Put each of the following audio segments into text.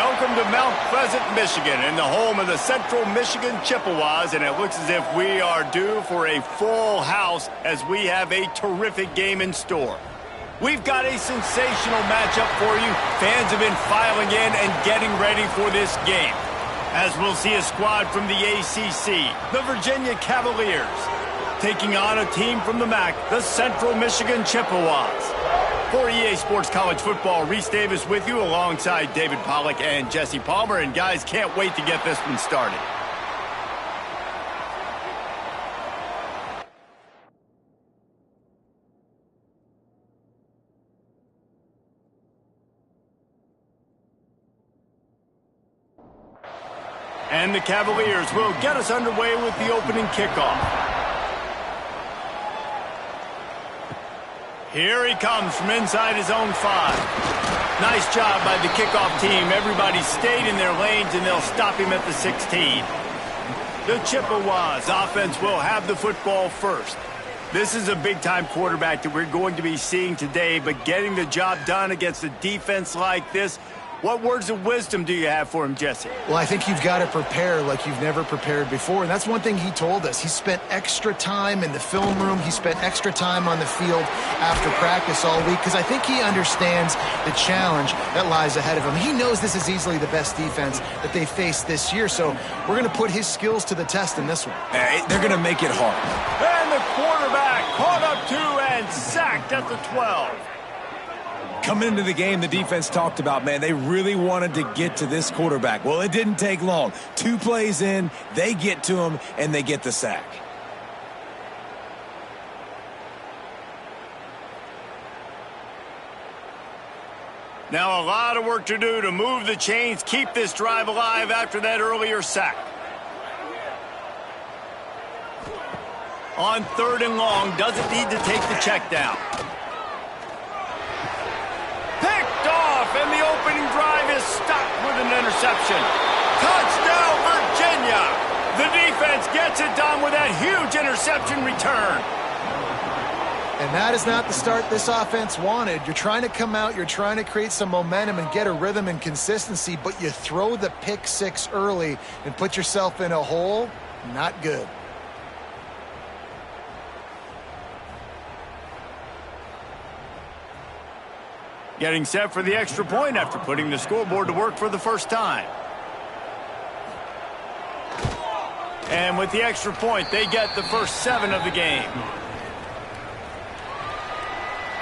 Welcome to Mount Pleasant, Michigan, and the home of the Central Michigan Chippewas, and it looks as if we are due for a full house as we have a terrific game in store. We've got a sensational matchup for you. Fans have been filing in and getting ready for this game, as we'll see a squad from the ACC, the Virginia Cavaliers, taking on a team from the MAC, the Central Michigan Chippewas. For EA Sports College Football, Reese Davis with you alongside David Pollack and Jesse Palmer. And guys, can't wait to get this one started. And the Cavaliers will get us underway with the opening kickoff. Here he comes from inside his own 5. Nice job by the kickoff team. Everybody stayed in their lanes, and they'll stop him at the 16. The Chippewas offense will have the football first. This is a big-time quarterback that we're going to be seeing today, but getting the job done against a defense like this, what words of wisdom do you have for him, Jesse? Well, I think you've got to prepare like you've never prepared before, and that's one thing he told us. He spent extra time in the film room. He spent extra time on the field after practice all week because I think he understands the challenge that lies ahead of him. He knows this is easily the best defense that they faced this year, so we're going to put his skills to the test in this one. Hey, they're going to make it hard. And the quarterback caught up to and sacked at the 12. Coming into the game, the defense talked about, man, they really wanted to get to this quarterback. Well, it didn't take long. 2 plays in, they get to him, and they get the sack. Now a lot of work to do to move the chains, keep this drive alive after that earlier sack. On 3rd and long, doesn't need to take the check down. And the opening drive is stopped with an interception. Touchdown, Virginia! The defense gets it done with that huge interception return. And that is not the start this offense wanted. You're trying to come out, you're trying to create some momentum and get a rhythm and consistency, but you throw the pick 6 early and put yourself in a hole. Not good. Getting set for the extra point after putting the scoreboard to work for the first time. And with the extra point, they get the first 7 of the game.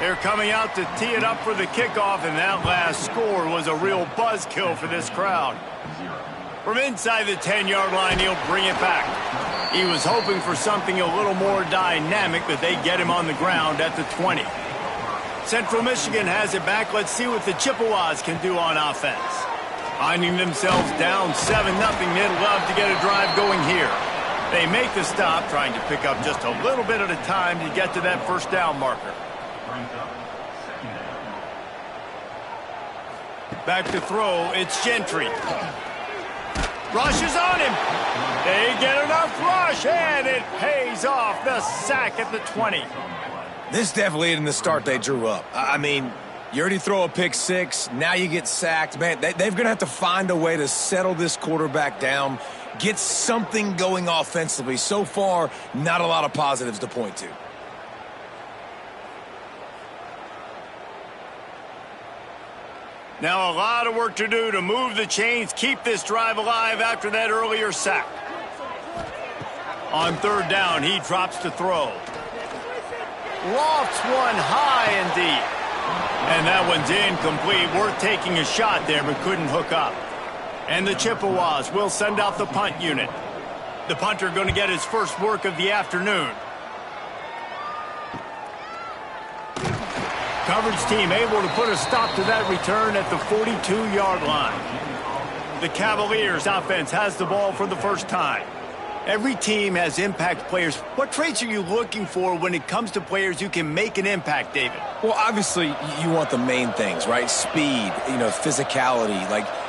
They're coming out to tee it up for the kickoff, and that last score was a real buzzkill for this crowd. From inside the 10-yard line, he'll bring it back. He was hoping for something a little more dynamic, but they get him on the ground at the 20. Central Michigan has it back. Let's see what the Chippewas can do on offense. Finding themselves down 7-0, they'd love to get a drive going here. They make the stop, trying to pick up just a little bit at a time to get to that first down marker. Back to throw, it's Gentry. Rush is on him. They get enough rush, and it pays off. The sack at the 20. This definitely isn't the start they drew up. I mean, you already throw a pick 6, now you get sacked. Man, they're going to have to find a way to settle this quarterback down, get something going offensively. So far, not a lot of positives to point to. Now a lot of work to do to move the chains, keep this drive alive after that earlier sack. On 3rd down, he drops to throw. Lofts one high and deep. And that one's incomplete. Worth taking a shot there, but couldn't hook up. And the Chippewas will send out the punt unit. The punter going to get his first work of the afternoon. Coverage team able to put a stop to that return at the 42-yard line. The Cavaliers offense has the ball for the first time. Every team has impact players. What traits are you looking for when it comes to players who can make an impact, David? Well, obviously, you want the main things, right? Speed, physicality,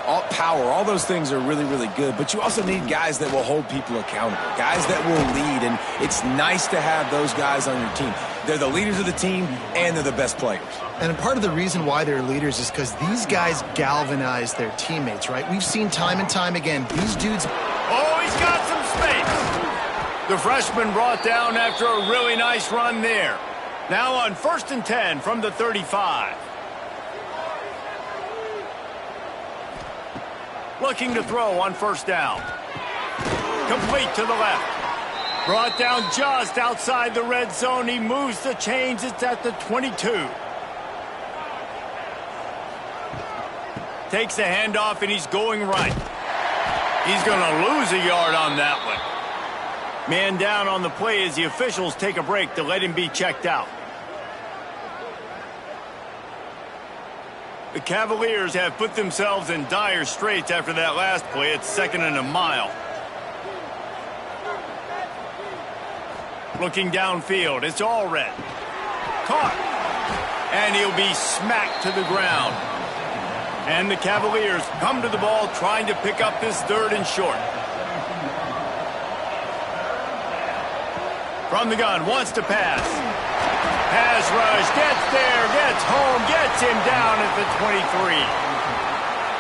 all power. All those things are really, really good. But you also need guys that will hold people accountable, guys that will lead. And it's nice to have those guys on your team. They're the leaders of the team, and they're the best players. And part of the reason why they're leaders is because these guys galvanize their teammates, right? We've seen time and time again, these dudes... Oh, he's got some space. The freshman brought down after a really nice run there. Now on 1st and 10 from the 35. Looking to throw on 1st down. Complete to the left. Brought down just outside the red zone. He moves the chains. It's at the 22. Takes the handoff, and he's going right. He's going to lose a yard on that one. Man down on the play as the officials take a break to let him be checked out. The Cavaliers have put themselves in dire straits after that last play. It's 2nd and a mile. Looking downfield, it's all red. Caught. And he'll be smacked to the ground. And the Cavaliers come to the ball trying to pick up this 3rd and short. From the gun, wants to pass. Pass rush, gets there, gets home, gets him down at the 23.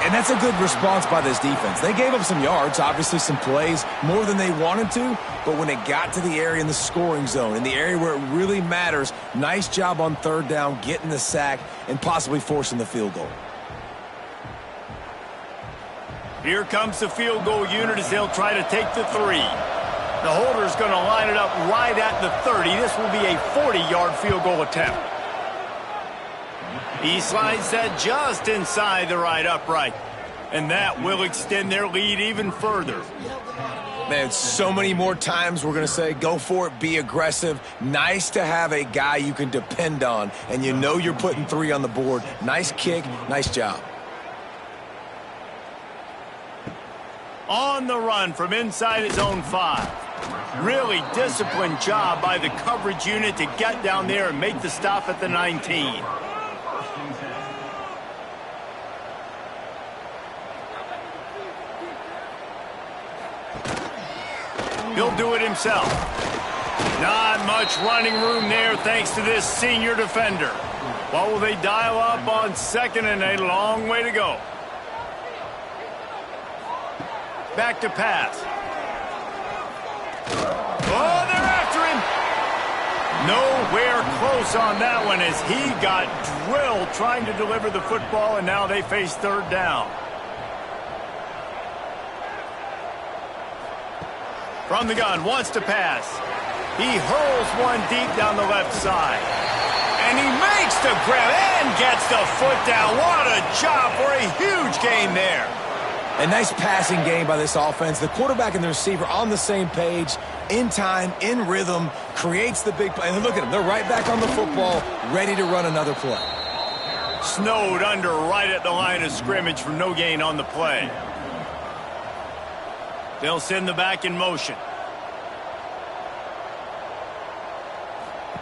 And that's a good response by this defense. They gave up some yards, obviously some plays, more than they wanted to, but when it got to the area in the scoring zone, in the area where it really matters, nice job on 3rd down, getting the sack, and possibly forcing the field goal. Here comes the field goal unit as they'll try to take the 3. The holder's going to line it up right at the 30. This will be a 40-yard field goal attempt. He slides that just inside the right upright. And that will extend their lead even further. Man, so many more times we're going to say, go for it, be aggressive. Nice to have a guy you can depend on, and you know you're putting 3 on the board. Nice kick, nice job. On the run from inside his own 5. Really disciplined job by the coverage unit to get down there and make the stop at the 19. He'll do it himself. Not much running room there thanks to this senior defender. What will they dial up on 2nd and a long way to go? Back to pass. Oh, they're after him. Nowhere close on that one as he got drilled trying to deliver the football, and now they face 3rd down. From the gun, wants to pass. He hurls one deep down the left side. And he makes the grab and gets the foot down. What a job for a huge gain there. A nice passing game by this offense. The quarterback and the receiver on the same page, in time, in rhythm, creates the big play. And look at them. They're right back on the football, ready to run another play. Snowed under right at the line of scrimmage for no gain on the play. They'll send the back in motion.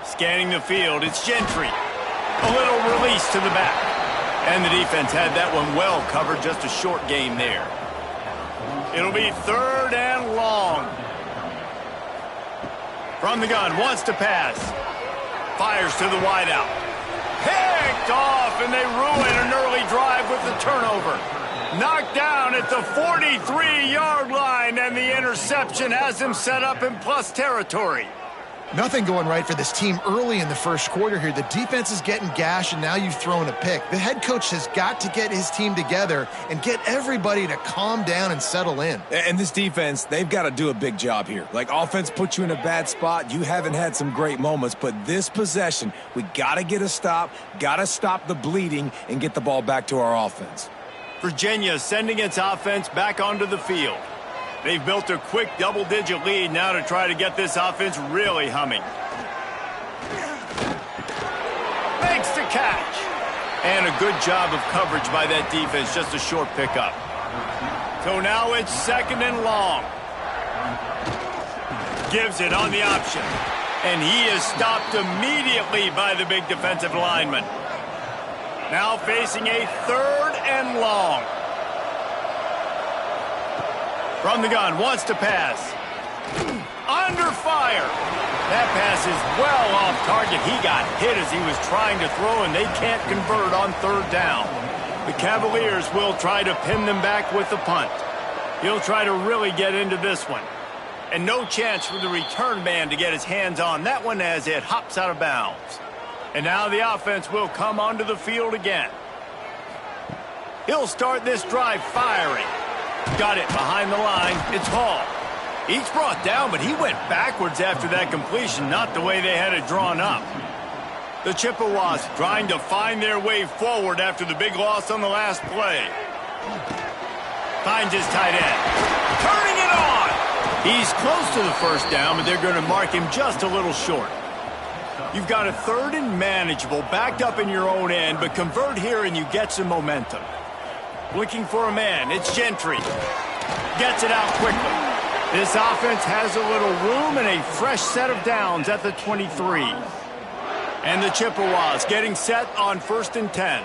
Scanning the field, it's Gentry. A little release to the back. And the defense had that one well covered, just a short gain there. It'll be 3rd and long. From the gun, wants to pass. Fires to the wideout. Picked off, and they ruin an early drive with the turnover. Knocked down at the 43-yard line, and the interception has him set up in plus territory. Nothing going right for this team early in the first quarter here. The defense is getting gashed, and now you've thrown a pick. The head coach has got to get his team together and get everybody to calm down and settle in. And this defense, they've got to do a big job here. Like, offense puts you in a bad spot. You haven't had some great moments, but this possession, we got to get a stop, got to stop the bleeding, and get the ball back to our offense. Virginia sending its offense back onto the field. They've built a quick double-digit lead now to try to get this offense really humming. Makes the catch. And a good job of coverage by that defense, just a short pickup. So now it's 2nd and long. Gives it on the option. And he is stopped immediately by the big defensive lineman. Now facing a 3rd and long. From the gun, wants to pass. Under fire. That pass is well off target. He got hit as he was trying to throw, and they can't convert on third down. The Cavaliers will try to pin them back with the punt. He'll try to really get into this one. And no chance for the return man to get his hands on that one as it hops out of bounds. And now the offense will come onto the field again. He'll start this drive firing. Got it behind the line. It's Hall. He's brought down, but he went backwards after that completion, not the way they had it drawn up. The Chippewas trying to find their way forward after the big loss on the last play. Finds his tight end. Turning it on! He's close to the first down, but they're going to mark him just a little short. You've got a third and manageable, backed up in your own end, but convert here and you get some momentum. Looking for a man. It's Gentry. Gets it out quickly. This offense has a little room and a fresh set of downs at the 23. And the Chippewas getting set on 1st and 10.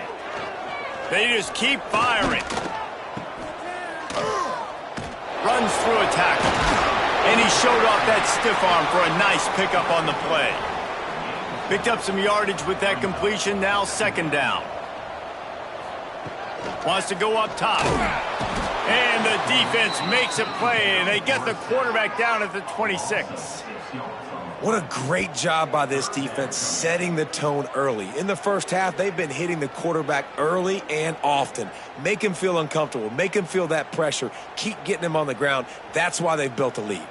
They just keep firing. Runs through a tackle. And he showed off that stiff arm for a nice pickup on the play. Picked up some yardage with that completion. Now 2nd down. Wants to go up top. And the defense makes a play, and they get the quarterback down at the 26. What a great job by this defense setting the tone early. In the first half, they've been hitting the quarterback early and often. Make him feel uncomfortable. Make him feel that pressure. Keep getting him on the ground. That's why they've built a lead.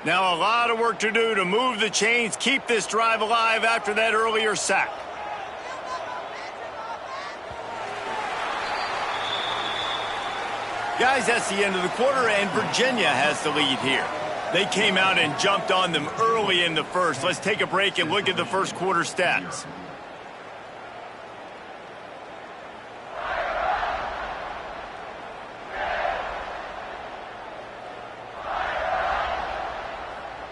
Now a lot of work to do to move the chains, keep this drive alive after that earlier sack. Guys, that's the end of the quarter, and Virginia has the lead here. They came out and jumped on them early in the first. Let's take a break and look at the first quarter stats.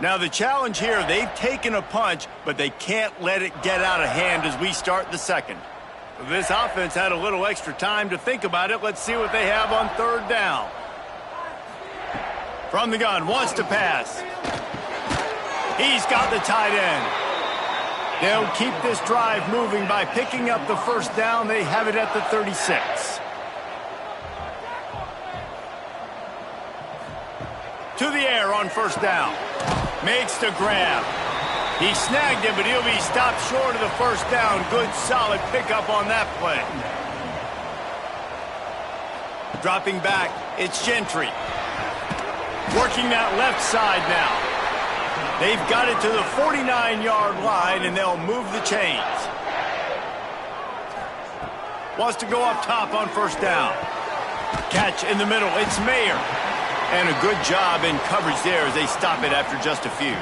Now the challenge here, they've taken a punch, but they can't let it get out of hand as we start the second. This offense had a little extra time to think about it. Let's see what they have on 3rd down. From the gun, wants to pass. He's got the tight end. They'll keep this drive moving by picking up the 1st down. They have it at the 36. To the air on 1st down. Makes the grab. He snagged it, but he'll be stopped short of the 1st down. Good, solid pickup on that play. Dropping back, it's Gentry. Working that left side now. They've got it to the 49-yard line, and they'll move the chains. Wants to go up top on 1st down. Catch in the middle, it's Mayer. And a good job in coverage there as they stop it after just a few.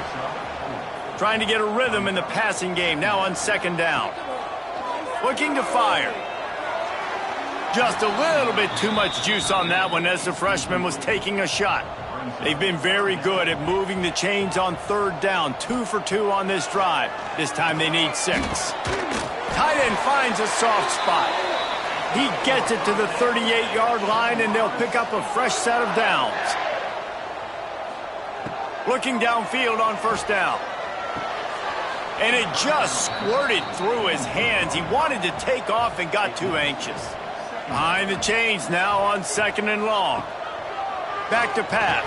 Trying to get a rhythm in the passing game now on 2nd down. Looking to fire. Just a little bit too much juice on that one as the freshman was taking a shot. They've been very good at moving the chains on 3rd down. 2 for 2 on this drive. This time they need 6. Tight end finds a soft spot. He gets it to the 38-yard line, and they'll pick up a fresh set of downs. Looking downfield on 1st down. And it just squirted through his hands. He wanted to take off and got too anxious. Behind the chains now on 2nd and long. Back to pass.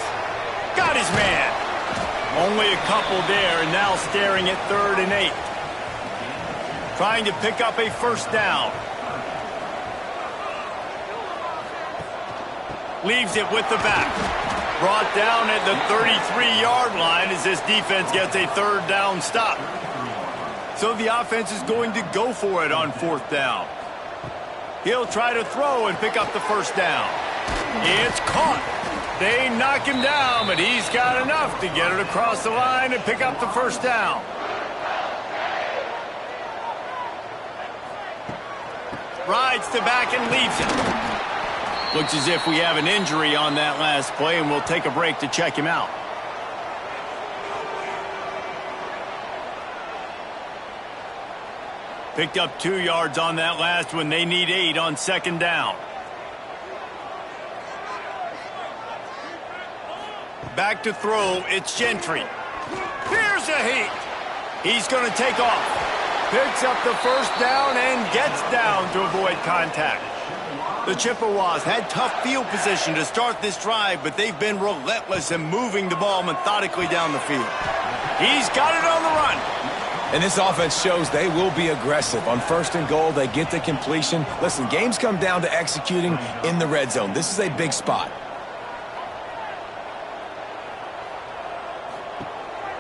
Got his man. Only a couple there, and now staring at 3rd and 8. Trying to pick up a 1st down. Leaves it with the back. Brought down at the 33-yard line as this defense gets a 3rd down stop. So the offense is going to go for it on 4th down. He'll try to throw and pick up the 1st down. It's caught. They knock him down, but he's got enough to get it across the line and pick up the 1st down. Rides the back and leaves it. Looks as if we have an injury on that last play, and we'll take a break to check him out. Picked up 2 yards on that last one. They need 8 on 2nd down. Back to throw, it's Gentry. Here's a heat. He's going to take off. Picks up the first down and gets down to avoid contact. The Chippewas had tough field position to start this drive, but they've been relentless in moving the ball methodically down the field. He's got it on the run. And this offense shows they will be aggressive. On 1st and goal, they get the completion. Listen, games come down to executing in the red zone. This is a big spot.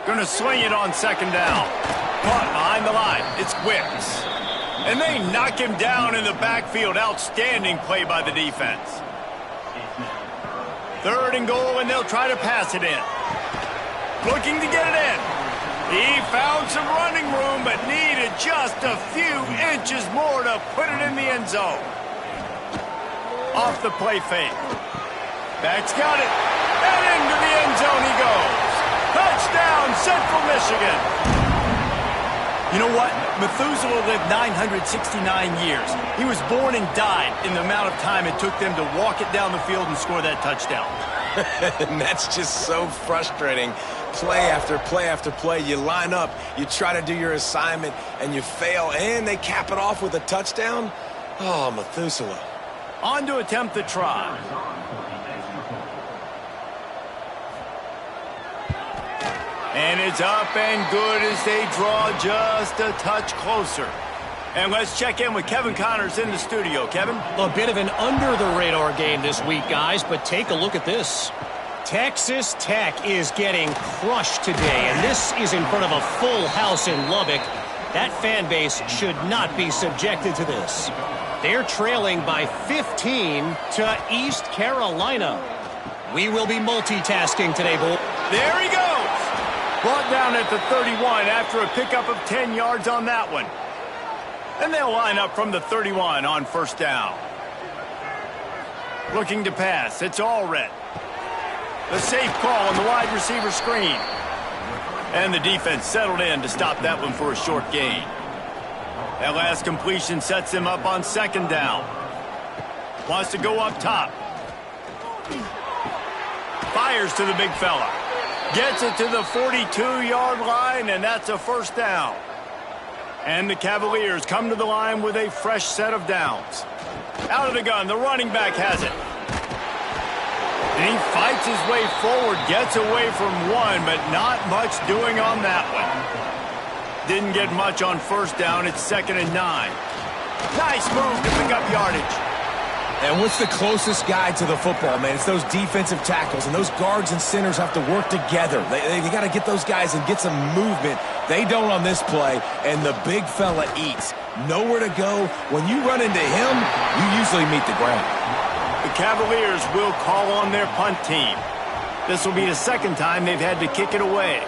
Going to swing it on 2nd down. Caught behind the line. It's Wicks. And they knock him down in the backfield. Outstanding play by the defense. 3rd and goal, and they'll try to pass it in. Looking to get it in. He found some running room, but needed just a few inches more to put it in the end zone. Off the play fake. Back's got it. And into the end zone he goes. Touchdown, Central Michigan. You know what? Methuselah lived 969 years. He was born and died in the amount of time it took them to walk it down the field and score that touchdown. And that's just so frustrating. Play after play after play. You line up, you try to do your assignment, and you fail, and they cap it off with a touchdown? Oh, Methuselah. On to attempt the try. And it's up and good as they draw just a touch closer. And let's check in with Kevin Connors in the studio. Kevin? A bit of an under-the-radar game this week, guys, but take a look at this. Texas Tech is getting crushed today, and this is in front of a full house in Lubbock. That fan base should not be subjected to this. They're trailing by 15 to East Carolina. We will be multitasking today, boys. There he goes. Brought down at the 31 after a pickup of 10 yards on that one. And they'll line up from the 31 on 1st down. Looking to pass. It's Allred. The safe call on the wide receiver screen. And the defense settled in to stop that one for a short gain. That last completion sets him up on 2nd down. Wants to go up top. Fires to the big fella. Gets it to the 42-yard line, and that's a 1st down. And the Cavaliers come to the line with a fresh set of downs. Out of the gun, the running back has it. And he fights his way forward, gets away from one, but not much doing on that one. Didn't get much on 1st down. It's 2nd and 9. Nice move to pick up yardage. And what's the closest guy to the football, man? It's those defensive tackles, and those guards and centers have to work together. They got to get those guys and get some movement. They don't on this play, and the big fella eats. Nowhere to go. When you run into him, you usually meet the ground. The Cavaliers will call on their punt team. This will be the 2nd time they've had to kick it away.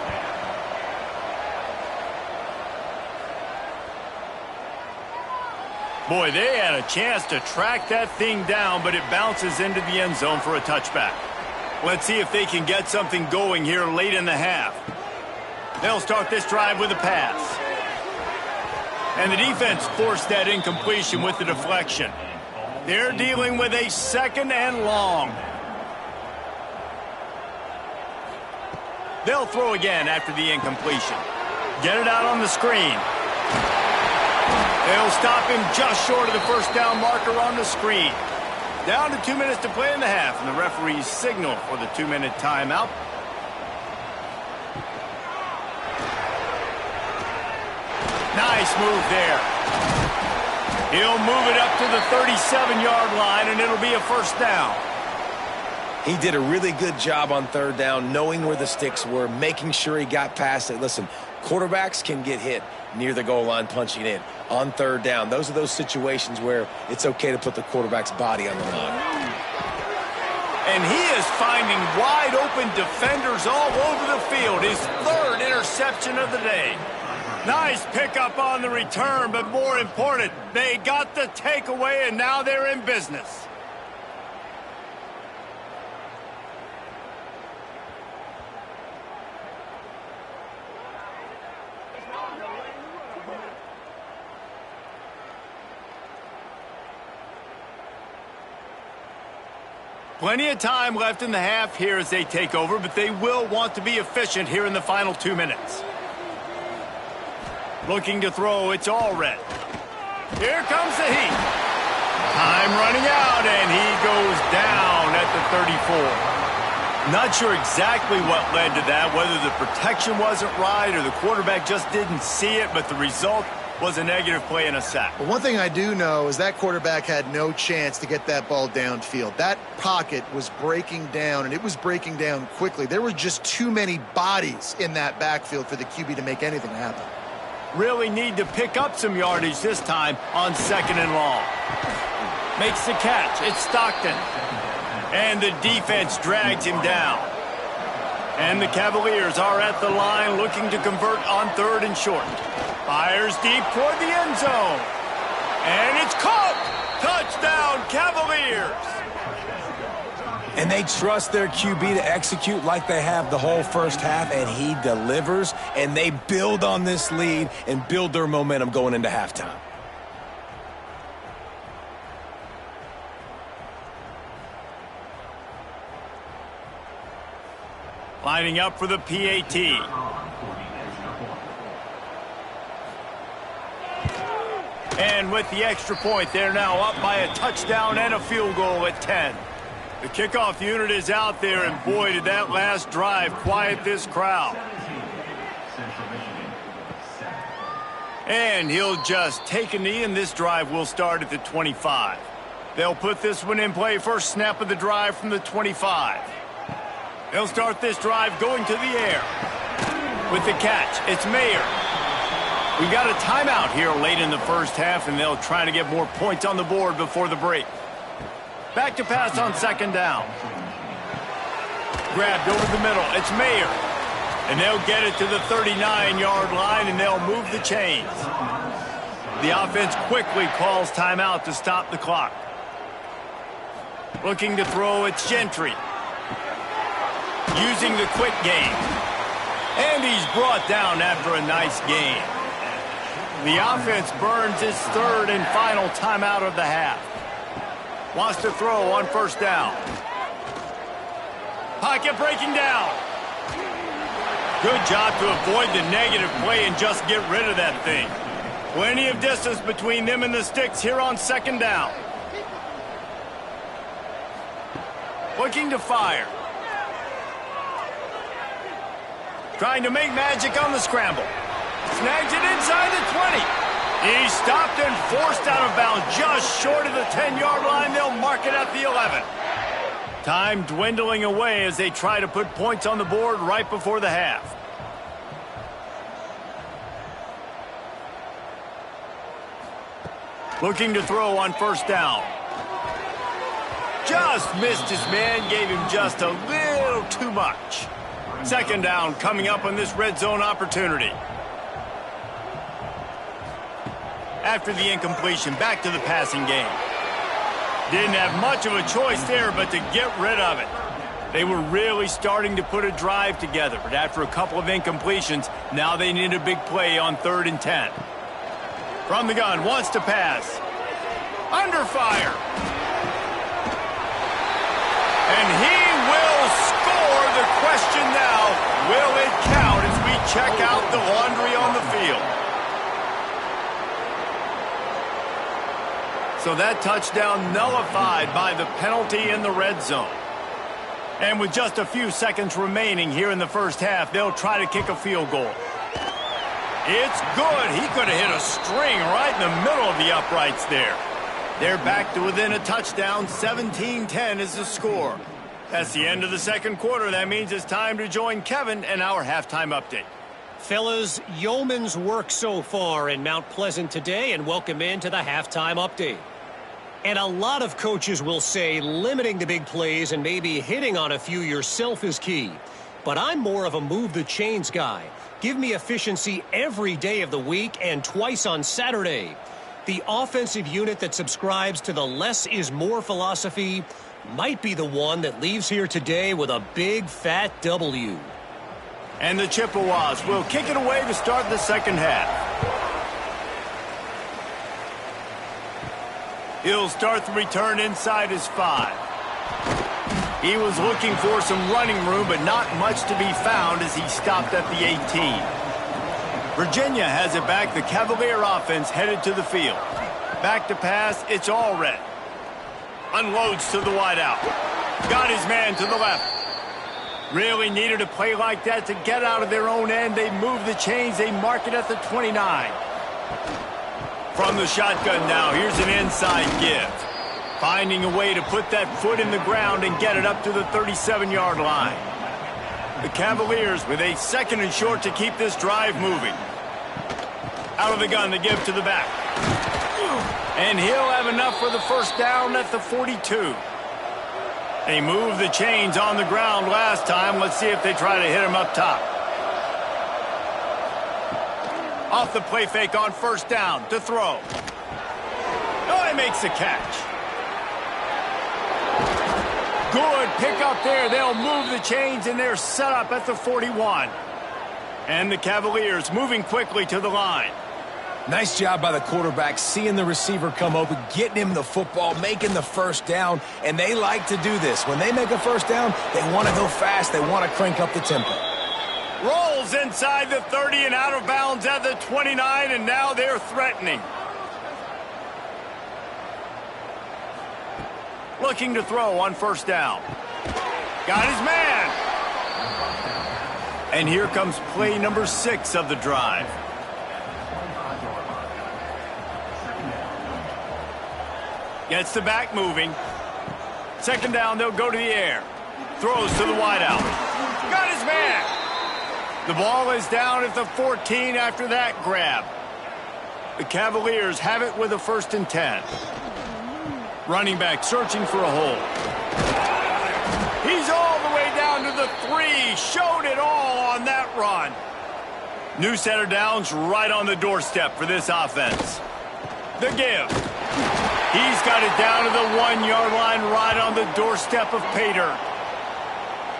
Boy, they had a chance to track that thing down, but it bounces into the end zone for a touchback. Let's see if they can get something going here late in the half. They'll start this drive with a pass. And the defense forced that incompletion with the deflection. They're dealing with a 2nd and long. They'll throw again after the incompletion. Get it out on the screen. They'll stop him just short of the 1st down marker on the screen. Down to 2 minutes to play in the half, and the referees signal for the 2-minute timeout. Nice move there. He'll move it up to the 37-yard line, and it'll be a 1st down. He did a really good job on 3rd down, knowing where the sticks were, making sure he got past it. Listen, quarterbacks can get hit near the goal line punching in. On 3rd down, those are those situations where it's okay to put the quarterback's body on the line. And he is finding wide open defenders all over the field. His 3rd interception of the day. Nice pickup on the return, but more important, they got the takeaway, and now they're in business. Plenty of time left in the half here as they take over, but they will want to be efficient here in the final 2 minutes. Looking to throw, it's all red. Here comes the heat. Time running out, and he goes down at the 34. Not sure exactly what led to that, whether the protection wasn't right or the quarterback just didn't see it, but the result was a negative play and a sack. But one thing I do know is that quarterback had no chance to get that ball downfield. That pocket was breaking down, and it was breaking down quickly. There were just too many bodies in that backfield for the QB to make anything happen. Really need to pick up some yardage this time on 2nd and long. Makes the catch. It's Stockton. And the defense drags him down. And the Cavaliers are at the line looking to convert on 3rd and short. Fires deep toward the end zone. And it's caught! Touchdown, Cavaliers! And they trust their QB to execute like they have the whole first half, and he delivers, and they build on this lead and build their momentum going into halftime. Lining up for the PAT. And with the extra point, they're now up by a touchdown and a field goal at 10. The kickoff unit is out there, and boy, did that last drive quiet this crowd. And he'll just take a knee, and this drive will start at the 25. They'll put this one in play. First snap of the drive from the 25. They'll start this drive going to the air. With the catch, it's Mayer. We've got a timeout here late in the first half, and they'll try to get more points on the board before the break. Back to pass on 2nd down. Grabbed over the middle. It's Mayer. And they'll get it to the 39-yard line, and they'll move the chains. The offense quickly calls timeout to stop the clock. Looking to throw, it's Gentry. Using the quick game. And he's brought down after a nice gain. The offense burns its 3rd and final timeout of the half. Wants to throw on 1st down. Pocket breaking down. Good job to avoid the negative play and just get rid of that thing. Plenty of distance between them and the sticks here on 2nd down. Looking to fire. Trying to make magic on the scramble. Snags it inside the 20. He's stopped and forced out of bounds just short of the 10-yard line. They'll mark it at the 11. Time dwindling away as they try to put points on the board right before the half. Looking to throw on 1st down. Just missed his man, gave him just a little too much. 2nd down coming up on this red zone opportunity. After the incompletion, back to the passing game. Didn't have much of a choice there, but to get rid of it. They were really starting to put a drive together, but after a couple of incompletions, now they need a big play on 3rd and 10. From the gun, wants to pass. Under fire. And he will score. The question now, will it count as we check out the laundry on the field? So that touchdown nullified by the penalty in the red zone. And with just a few seconds remaining here in the first half, they'll try to kick a field goal. It's good. He could have hit a string right in the middle of the uprights there. They're back to within a touchdown. 17-10 is the score. That's the end of the 2nd quarter. That means it's time to join Kevin and our halftime update. Fellas, yeoman's work so far in Mount Pleasant today, and welcome into the halftime update. And a lot of coaches will say limiting the big plays and maybe hitting on a few yourself is key. But I'm more of a move the chains guy. Give me efficiency every day of the week and twice on Saturday. The offensive unit that subscribes to the less is more philosophy might be the one that leaves here today with a big fat W. And the Chippewas will kick it away to start the second half. He'll start the return inside his 5. He was looking for some running room, but not much to be found as he stopped at the 18. Virginia has it back. The Cavalier offense headed to the field. Back to pass, it's all red. Unloads to the wideout. Got his man to the left. Really needed a play like that to get out of their own end. They move the chains. They mark it at the 29. From the shotgun now, here's an inside give. Finding a way to put that foot in the ground and get it up to the 37-yard line. The Cavaliers with a 2nd and short to keep this drive moving. Out of the gun to give to the back. And he'll have enough for the first down at the 42. They moved the chains on the ground last time. Let's see if they try to hit him up top. Off the play fake on first down to throw. Oh, he makes the catch. Good pick up there. They'll move the chains, and they're set up at the 41. And the Cavaliers moving quickly to the line. Nice job by the quarterback, seeing the receiver come open, getting him the football, making the first down, and they like to do this. When they make a first down, they want to go fast. They want to crank up the tempo. Rolls inside the 30 and out of bounds at the 29, and now they're threatening. Looking to throw on first down. Got his man. And here comes play number 6 of the drive. Gets the back moving. 2nd down, they'll go to the air. Throws to the wideout. Got his man. The ball is down at the 14 after that grab. The Cavaliers have it with a 1st and 10. Running back searching for a hole. He's all the way down to the 3. Showed it all on that run. New set of downs right on the doorstep for this offense. The give. He's got it down to the 1-yard line right on the doorstep of pay dirt.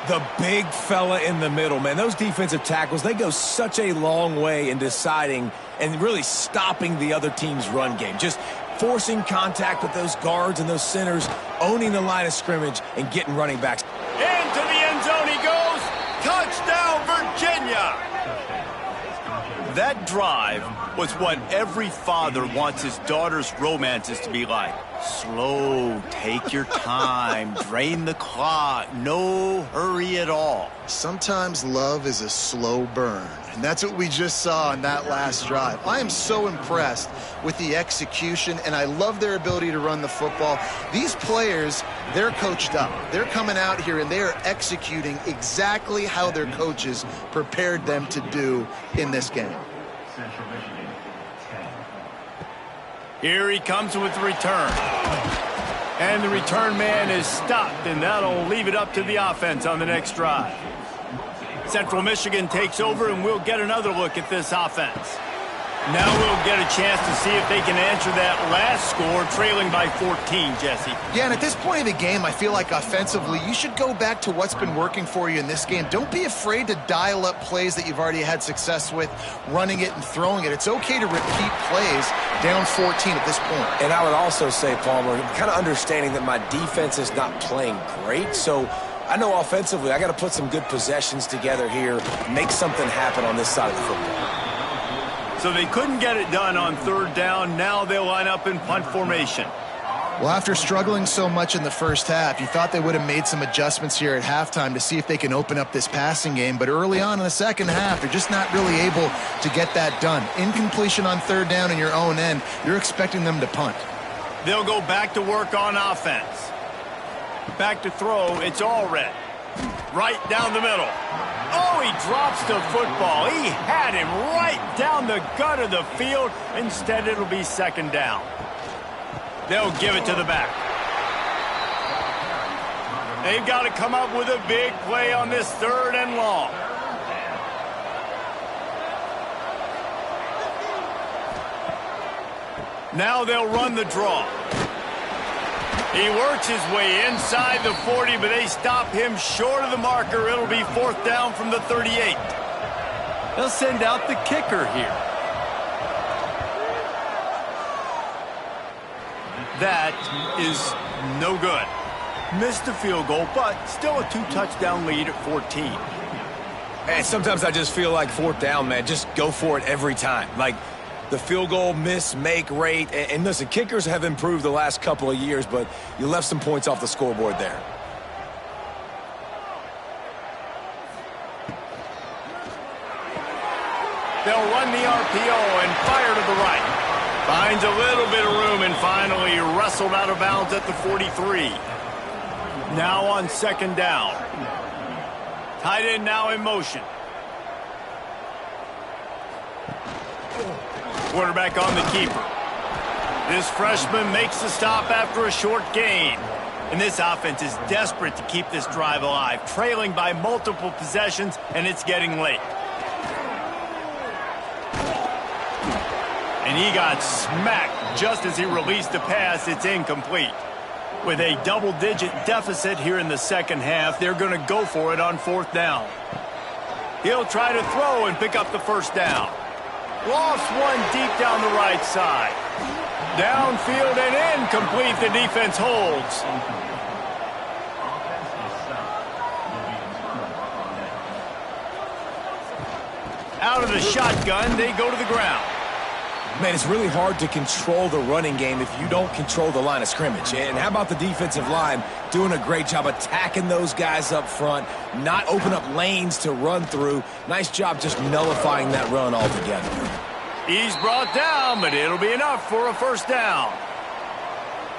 The big fella in the middle, man. Those defensive tackles, they go such a long way in deciding and really stopping the other team's run game. Just forcing contact with those guards and those centers, owning the line of scrimmage, and getting running backs. Into the end zone he goes. Touchdown, Virginia. That drive was what every father wants his daughter's romances to be like. Slow, take your time, drain the clock, no hurry at all. Sometimes love is a slow burn, and that's what we just saw on that last drive. I am so impressed with the execution, and I love their ability to run the football. These players, they're coached up. They're coming out here, and they are executing exactly how their coaches prepared them to do in this game. Here he comes with the return. And the return man is stopped, and that'll leave it up to the offense on the next drive. Central Michigan takes over, and we'll get another look at this offense. Now we'll get a chance to see if they can answer that last score, trailing by 14, Jesse. Yeah, and at this point of the game, I feel like offensively, you should go back to what's been working for you in this game. Don't be afraid to dial up plays that you've already had success with, running it and throwing it. It's okay to repeat plays down 14 at this point. And I would also say, Palmer, kind of understanding that my defense is not playing great, so I know offensively I got to put some good possessions together here, make something happen on this side of the football. So they couldn't get it done on 3rd down. Now they'll line up in punt formation. Well, after struggling so much in the first half, you thought they would have made some adjustments here at halftime to see if they can open up this passing game. But early on in the second half, they're just not really able to get that done. Incompletion on 3rd down in your own end, you're expecting them to punt. They'll go back to work on offense. Back to throw, it's all red. Right down the middle. Oh, he drops the football. He had him right down the gut of the field. Instead, it'll be 2nd down. They'll give it to the back. They've got to come up with a big play on this 3rd and long. Now they'll run the draw. He works his way inside the 40, but they stop him short of the marker. It'll be 4th down from the 38. They'll send out the kicker here. That is no good. Missed the field goal, but still a 2-touchdown lead at 14. And sometimes I just feel like fourth down, man, just go for it every time. Like the field goal miss-make rate. And listen, kickers have improved the last couple of years, but you left some points off the scoreboard there. They'll run the RPO and fire to the right. Finds a little bit of room and finally wrestled out of bounds at the 43. Now on second down. Tight end now in motion. Quarterback on the keeper. This freshman makes the stop after a short gain. And this offense is desperate to keep this drive alive, trailing by multiple possessions, and it's getting late. And he got smacked just as he released the pass. It's incomplete. With a double-digit deficit here in the second half, they're going to go for it on fourth down. He'll try to throw and pick up the first down. Lost one deep down the right side. Downfield and incomplete. The defense holds. Out of the shotgun, they go to the ground. Man, it's really hard to control the running game if you don't control the line of scrimmage. And how about the defensive line doing a great job attacking those guys up front, not open up lanes to run through. Nice job just nullifying that run altogether. He's brought down, but it'll be enough for a first down.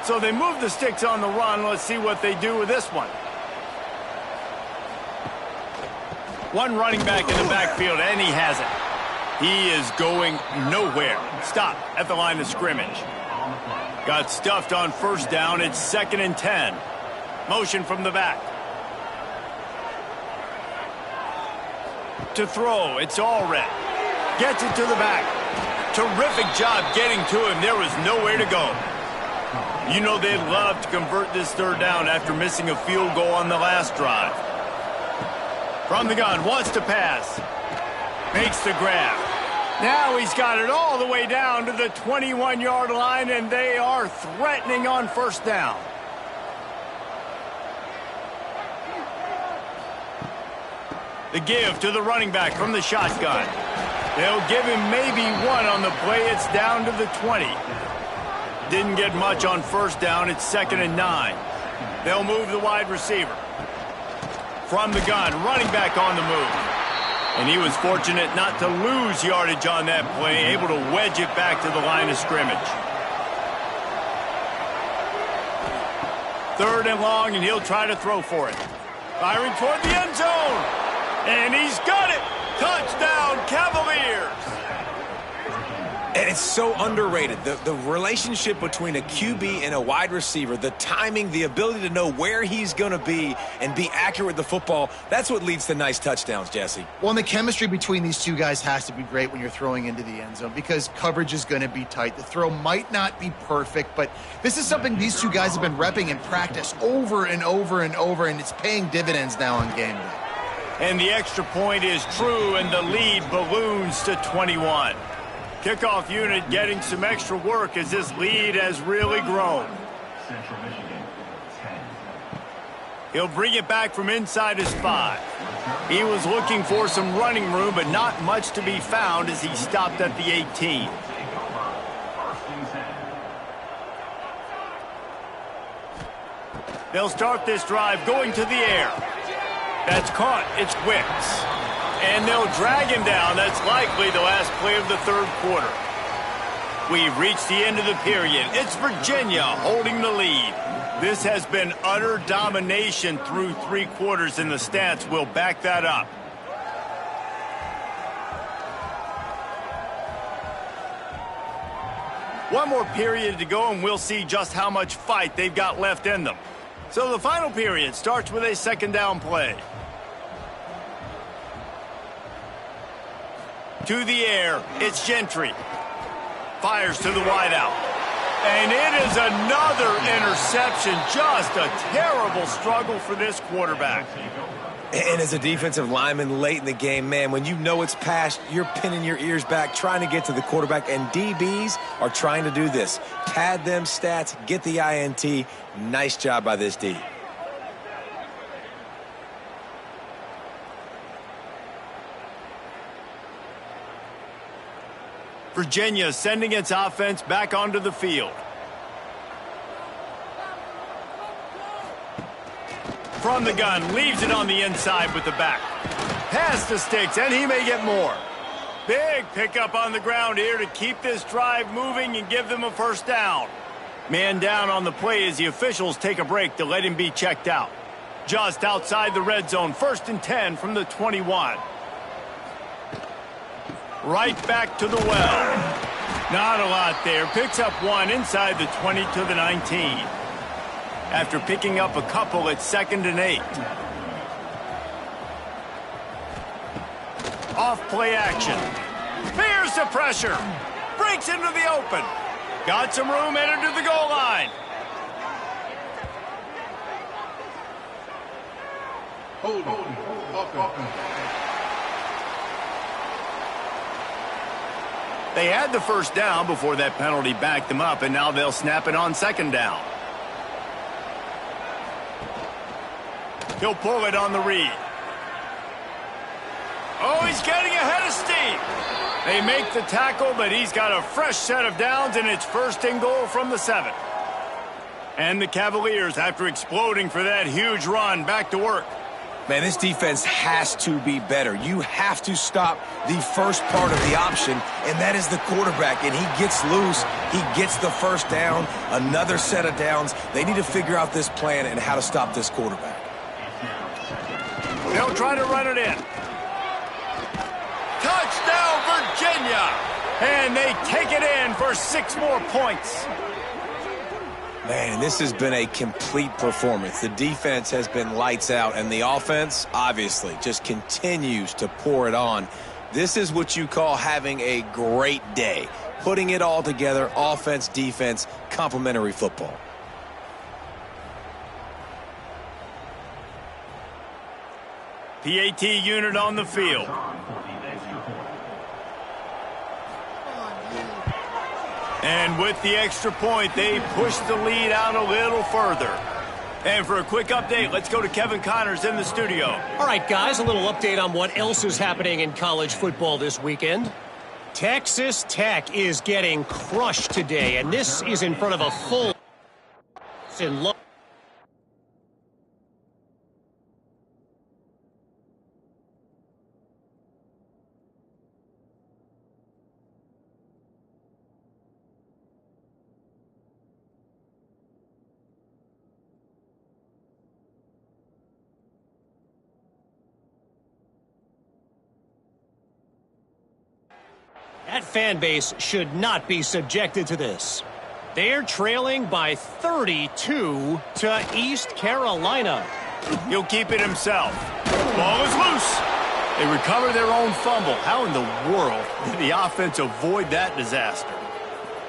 So they move the sticks on the run. Let's see what they do with this one. One running back in the backfield, and he has it. He is going nowhere. Stop at the line of scrimmage. Got stuffed on first down. It's 2nd and 10. Motion from the back. To throw, it's all red. Gets it to the back. Terrific job getting to him. There was nowhere to go. You know they'd love to convert this third down after missing a field goal on the last drive. From the gun, wants to pass. Makes the grab. Now he's got it all the way down to the 21-yard line, and they are threatening on first down. The give to the running back from the shotgun. They'll give him maybe one on the play. It's down to the 20. Didn't get much on first down. It's 2nd and 9. They'll move the wide receiver. From the gun, running back on the move. And he was fortunate not to lose yardage on that play, able to wedge it back to the line of scrimmage. 3rd and long, and he'll try to throw for it. Firing toward the end zone. And he's got it. Touchdown, Cavaliers. And it's so underrated. The relationship between a QB and a wide receiver, the timing, the ability to know where he's going to be and be accurate with the football, that's what leads to nice touchdowns, Jesse. Well, and the chemistry between these two guys has to be great when you're throwing into the end zone because coverage is going to be tight. The throw might not be perfect, but this is something these two guys have been repping in practice over and over and over, and it's paying dividends now on game day. And the extra point is true, and the lead balloons to 21. Kickoff unit getting some extra work as this lead has really grown. He'll bring it back from inside his 5. He was looking for some running room, but not much to be found as he stopped at the 18. They'll start this drive going to the air. That's caught. It's Wicks. And they'll drag him down. That's likely the last play of the 3rd quarter. We've reached the end of the period. It's Virginia holding the lead. This has been utter domination through 3 quarters, and the stats will back that up. One more period to go, and we'll see just how much fight they've got left in them. So the final period starts with a 2nd down play. To the air, it's Gentry. Fires to the wideout. And it is another interception. Just a terrible struggle for this quarterback. And as a defensive lineman late in the game, man, when you know it's past, you're pinning your ears back, trying to get to the quarterback, and DBs are trying to do this. Pad them stats, get the INT. Nice job by this D. Virginia sending its offense back onto the field. From the gun, leaves it on the inside with the back. Pass the sticks, and he may get more. Big pickup on the ground here to keep this drive moving and give them a first down. Man down on the play as the officials take a break to let him be checked out. Just outside the red zone, 1st and 10 from the 21. Right back to the well. Not a lot there. Picks up one inside the 20 to the 19. After picking up a couple at 2nd and 8. Off play action. Fears the pressure. Breaks into the open. Got some room headed to the goal line. They had the first down before that penalty backed them up, and now they'll snap it on 2nd down. He'll pull it on the read. Oh, he's getting ahead of steam. They make the tackle, but he's got a fresh set of downs, and it's 1st and goal from the 7. And the Cavaliers, after exploding for that huge run, back to work. Man, this defense has to be better. You have to stop the first part of the option, and that is the quarterback. And he gets loose. He gets the first down, another set of downs. They need to figure out this plan and how to stop this quarterback. They'll try to run it in. Touchdown, Virginia! And they take it in for 6 more points. Man, this has been a complete performance. The defense has been lights out, and the offense, obviously, just continues to pour it on. This is what you call having a great day. Putting it all together, offense, defense, complementary football. PAT unit on the field. And with the extra point, they push the lead out a little further. And for a quick update, let's go to Kevin Connors in the studio. All right, guys, a little update on what else is happening in college football this weekend. Texas Tech is getting crushed today, and this is in front of a full in Lubbock. That fan base should not be subjected to this. They're trailing by 32 to East Carolina. He'll keep it himself. Ball is loose. They recover their own fumble. How in the world did the offense avoid that disaster?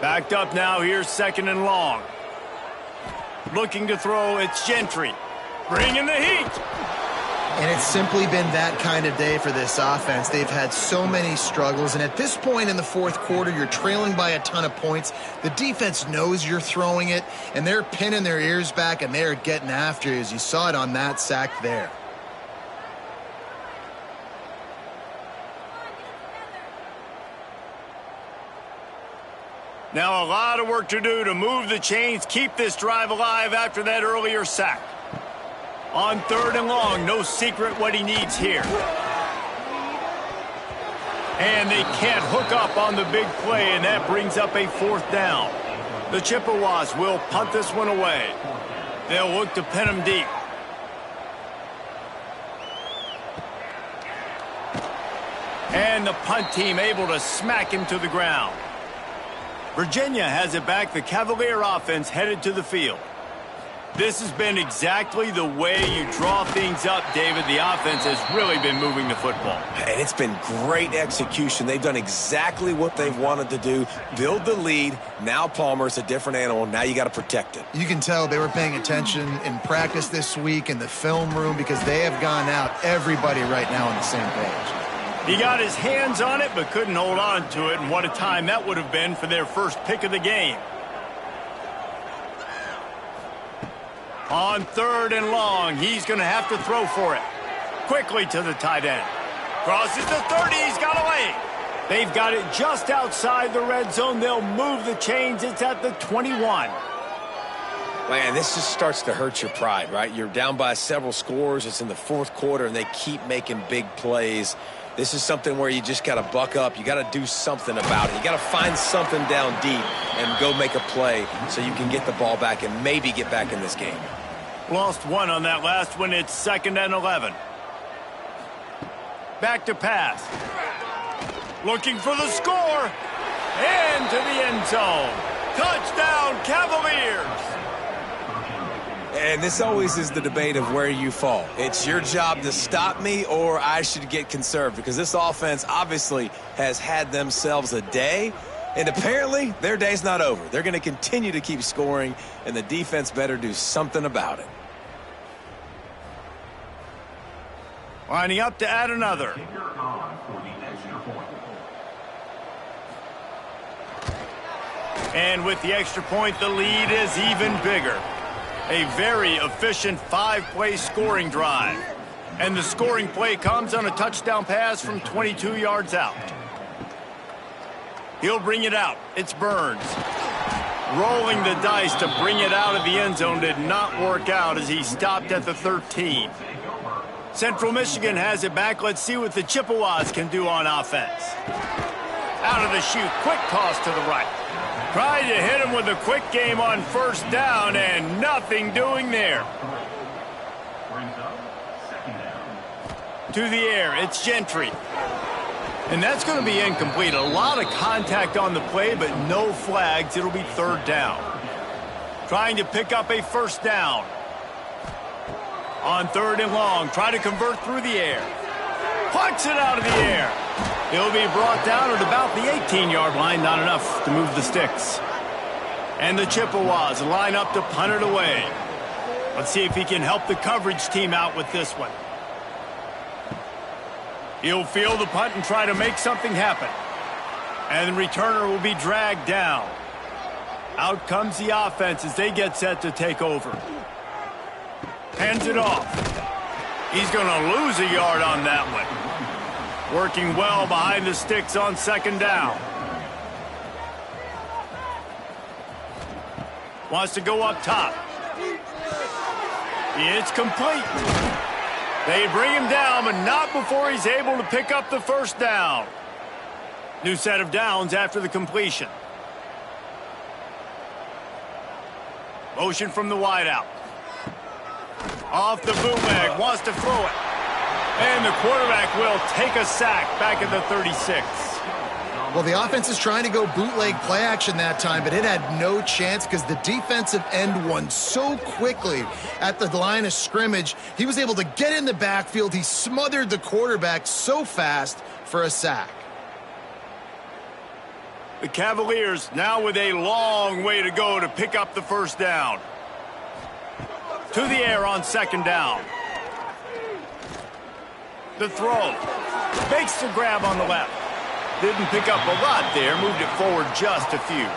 Backed up now, here's 2nd and long. Looking to throw, it's Gentry. Bringing the heat. And it's simply been that kind of day for this offense. They've had so many struggles, and at this point in the 4th quarter, you're trailing by a ton of points. The defense knows you're throwing it, and they're pinning their ears back, and they're getting after you, as you saw it on that sack there. Now a lot of work to do to move the chains, keep this drive alive after that earlier sack. On 3rd and long, no secret what he needs here. And they can't hook up on the big play, and that brings up a 4th down. The Chippewas will punt this one away. They'll look to pin him deep. And the punt team able to smack him to the ground. Virginia has it back. The Cavalier offense headed to the field. This has been exactly the way you draw things up, David. The offense has really been moving the football. And it's been great execution. They've done exactly what they've wanted to do. Build the lead. Now Palmer's a different animal. Now you got to protect it. You can tell they were paying attention in practice this week in the film room, because they have gone out, everybody right now on the same page. He got his hands on it but couldn't hold on to it, and what a time that would have been for their first pick of the game. On 3rd and long, he's going to have to throw for it. Quickly to the tight end. Crosses the 30, he's got away. They've got it just outside the red zone. They'll move the chains. It's at the 21. Man, this just starts to hurt your pride, right? You're down by several scores. It's in the fourth quarter, and they keep making big plays. This is something where you just got to buck up. You got to do something about it. You got to find something down deep and go make a play so you can get the ball back and maybe get back in this game. Lost one on that last one. It's 2nd and 11. Back to pass. Looking for the score. Into the end zone. Touchdown, Cavaliers. And this always is the debate of where you fall. It's your job to stop me or I should get conserved, because this offense obviously has had themselves a day, and apparently their day's not over. They're going to continue to keep scoring, and the defense better do something about it. Lining up to add another. And with the extra point, the lead is even bigger. A very efficient 5-play scoring drive. And the scoring play comes on a touchdown pass from 22 yards out. He'll bring it out. It's Burns. Rolling the dice to bring it out of the end zone did not work out as he stopped at the 13. Central Michigan has it back. Let's see what the Chippewas can do on offense. Out of the chute, quick toss to the right. Tried to hit him with a quick game on first down, and nothing doing there. To the air, it's Gentry. And that's going to be incomplete. A lot of contact on the play, but no flags. It'll be 3rd down. Trying to pick up a first down. On 3rd and long, try to convert through the air. Plucks it out of the air. He'll be brought down at about the 18-yard line. Not enough to move the sticks. And the Chippewas line up to punt it away. Let's see if he can help the coverage team out with this one. He'll field the punt and try to make something happen. And the returner will be dragged down. Out comes the offense as they get set to take over. Hands it off. He's going to lose a yard on that one. Working well behind the sticks on 2nd down. Wants to go up top. It's complete. They bring him down, but not before he's able to pick up the first down. New set of downs after the completion. Motion from the wideout. Off the bootleg, wants to throw it. And the quarterback will take a sack back at the 36. Well, the offense is trying to go bootleg play action that time, but it had no chance because the defensive end won so quickly at the line of scrimmage. He was able to get in the backfield. He smothered the quarterback so fast for a sack. The Cavaliers now with a long way to go to pick up the first down. To the air on 2nd down. The throw. Makes the grab on the left. Didn't pick up a lot there. Moved it forward just a few.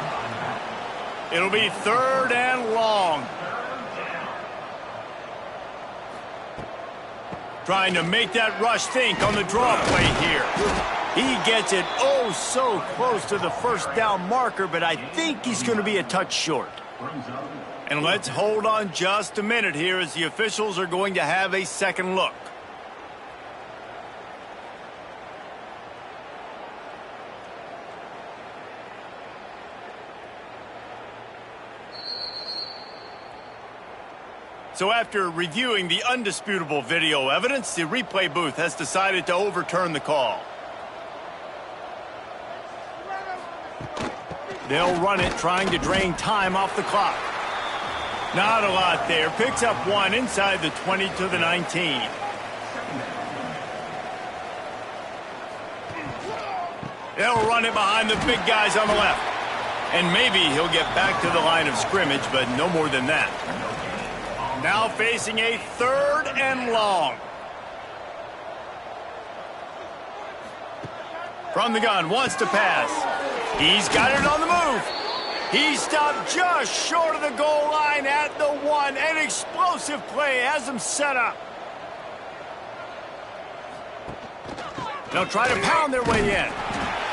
It'll be 3rd and long. Trying to make that rush think on the draw play here. He gets it oh so close to the first down marker, but I think he's going to be a touch short. And let's hold on just a minute here as the officials are going to have a second look. So after reviewing the undisputable video evidence, the replay booth has decided to overturn the call. They'll run it, trying to drain time off the clock. Not a lot there. Picks up one inside the 20 to the 19. They'll run it behind the big guys on the left. And maybe he'll get back to the line of scrimmage, but no more than that. Now facing a 3rd and long. From the gun, wants to pass. He's got it on the move. He stopped just short of the goal line at the 1. An explosive play has him set up. They'll try to pound their way in.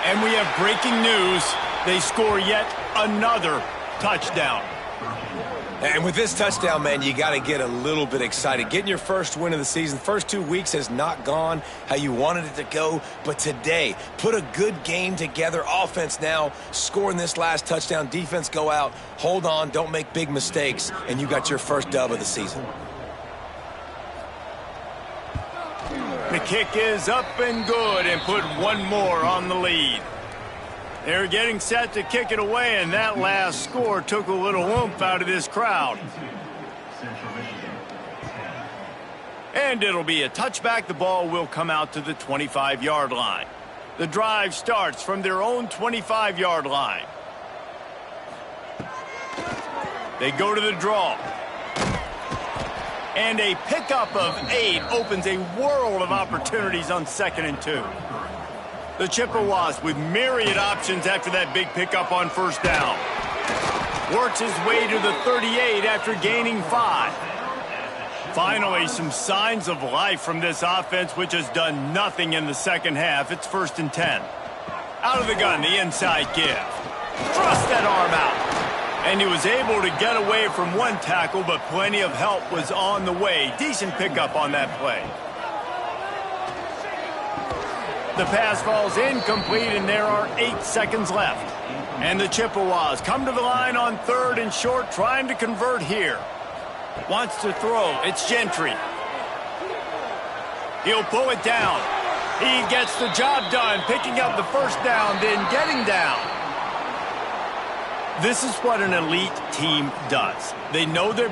And we have breaking news. They score yet another touchdown. And with this touchdown, man, you got to get a little bit excited. Getting your first win of the season. First 2 weeks has not gone how you wanted it to go. But today, put a good game together. Offense now scoring this last touchdown. Defense go out, hold on, don't make big mistakes, and you got your first dub of the season. The kick is up and good and put one more on the lead. They're getting set to kick it away, and that last score took a little oomph out of this crowd. And it'll be a touchback. The ball will come out to the 25-yard line. The drive starts from their own 25-yard line. They go to the draw. And a pickup of 8 opens a world of opportunities on 2nd and 2. The Chippewas with myriad options after that big pickup on first down. Works his way to the 38 after gaining 5. Finally, some signs of life from this offense, which has done nothing in the second half. It's 1st and 10. Out of the gun, the inside give. Thrust that arm out. And he was able to get away from one tackle, but plenty of help was on the way. Decent pickup on that play. The pass falls incomplete, and there are 8 seconds left. And the Chippewas come to the line on 3rd and short, trying to convert here. Wants to throw. It's Gentry. He'll pull it down. He gets the job done, picking up the first down, then getting down. This is what an elite team does. They know their